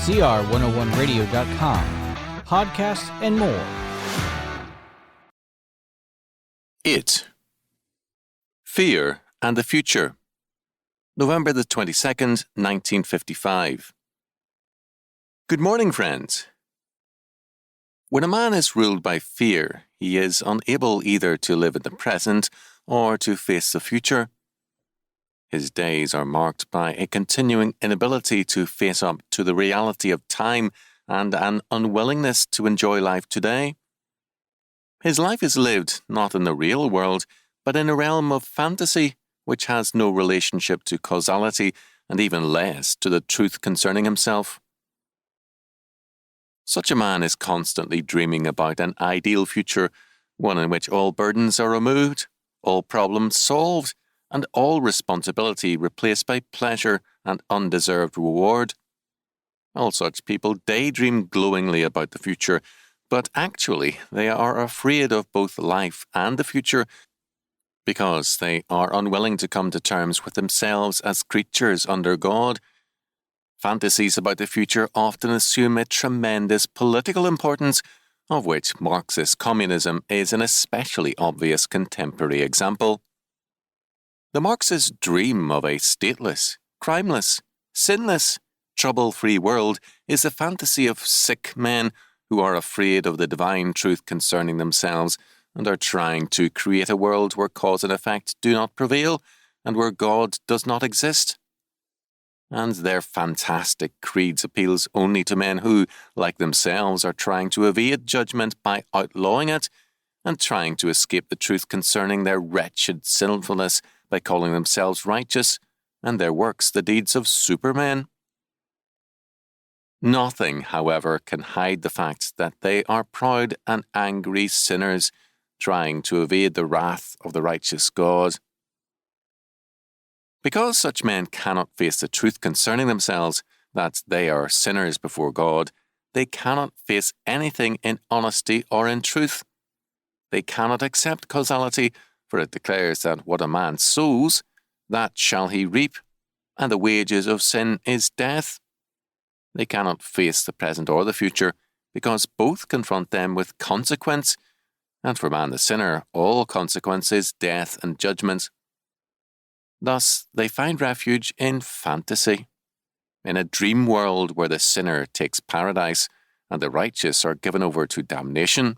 CR101radio.com, podcasts, and more. Fear and the Future. November the 22nd, 1955. Good morning, friends. When a man is ruled by fear, he is unable either to live in the present or to face the future. His days are marked by a continuing inability to face up to the reality of time and an unwillingness to enjoy life today. His life is lived not in the real world, but in a realm of fantasy which has no relationship to causality and even less to the truth concerning himself. Such a man is constantly dreaming about an ideal future, one in which all burdens are removed, all problems solved, and all responsibility replaced by pleasure and undeserved reward. All such people daydream glowingly about the future, but actually they are afraid of both life and the future because they are unwilling to come to terms with themselves as creatures under God. Fantasies about the future often assume a tremendous political importance, of which Marxist communism is an especially obvious contemporary example. The Marxists dream of a stateless, crimeless, sinless, trouble-free world is the fantasy of sick men who are afraid of the divine truth concerning themselves and are trying to create a world where cause and effect do not prevail and where God does not exist. And their fantastic creeds appeals only to men who, like themselves, are trying to evade judgment by outlawing it and trying to escape the truth concerning their wretched sinfulness by calling themselves righteous and their works the deeds of supermen. Nothing, however, can hide the fact that they are proud and angry sinners trying to evade the wrath of the righteous God. Because such men cannot face the truth concerning themselves, that they are sinners before God, they cannot face anything in honesty or in truth. They cannot accept causality, for it declares that what a man sows, that shall he reap, and the wages of sin is death. They cannot face the present or the future, because both confront them with consequence, and for man the sinner, all consequence is death and judgment. Thus, they find refuge in fantasy, in a dream world where the sinner takes paradise and the righteous are given over to damnation.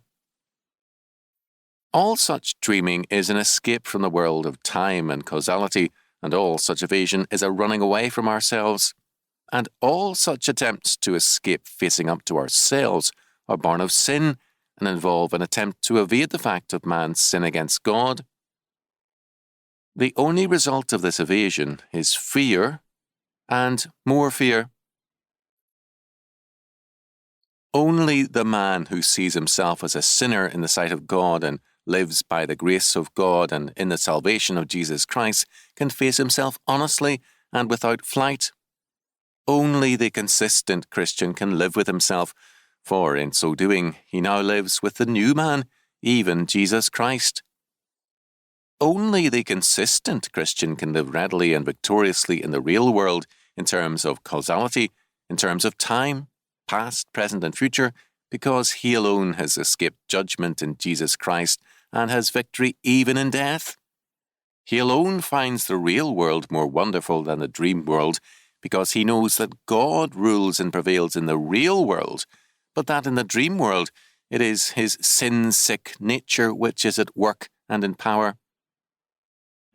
All such dreaming is an escape from the world of time and causality, and all such evasion is a running away from ourselves. And all such attempts to escape facing up to ourselves are born of sin and involve an attempt to evade the fact of man's sin against God. The only result of this evasion is fear and more fear. Only the man who sees himself as a sinner in the sight of God and lives by the grace of God and in the salvation of Jesus Christ can face himself honestly and without flight. Only the consistent Christian can live with himself, for in so doing he now lives with the new man, even Jesus Christ. Only the consistent Christian can live readily and victoriously in the real world in terms of causality, in terms of time, past, present, and future, because he alone has escaped judgment in Jesus Christ and has victory even in death. He alone finds the real world more wonderful than the dream world, because he knows that God rules and prevails in the real world, but that in the dream world it is his sin-sick nature which is at work and in power.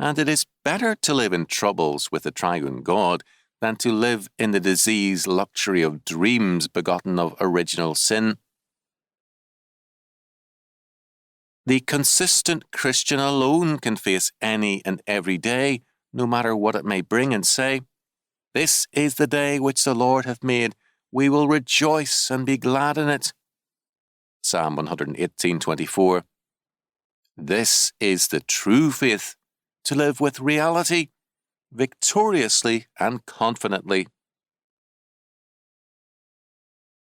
And it is better to live in troubles with the triune God than to live in the diseased luxury of dreams begotten of original sin. The consistent Christian alone can face any and every day, no matter what it may bring, and say, "This is the day which the Lord hath made. We will rejoice and be glad in it." Psalm 118:24. This is the true faith, to live with reality, victoriously and confidently.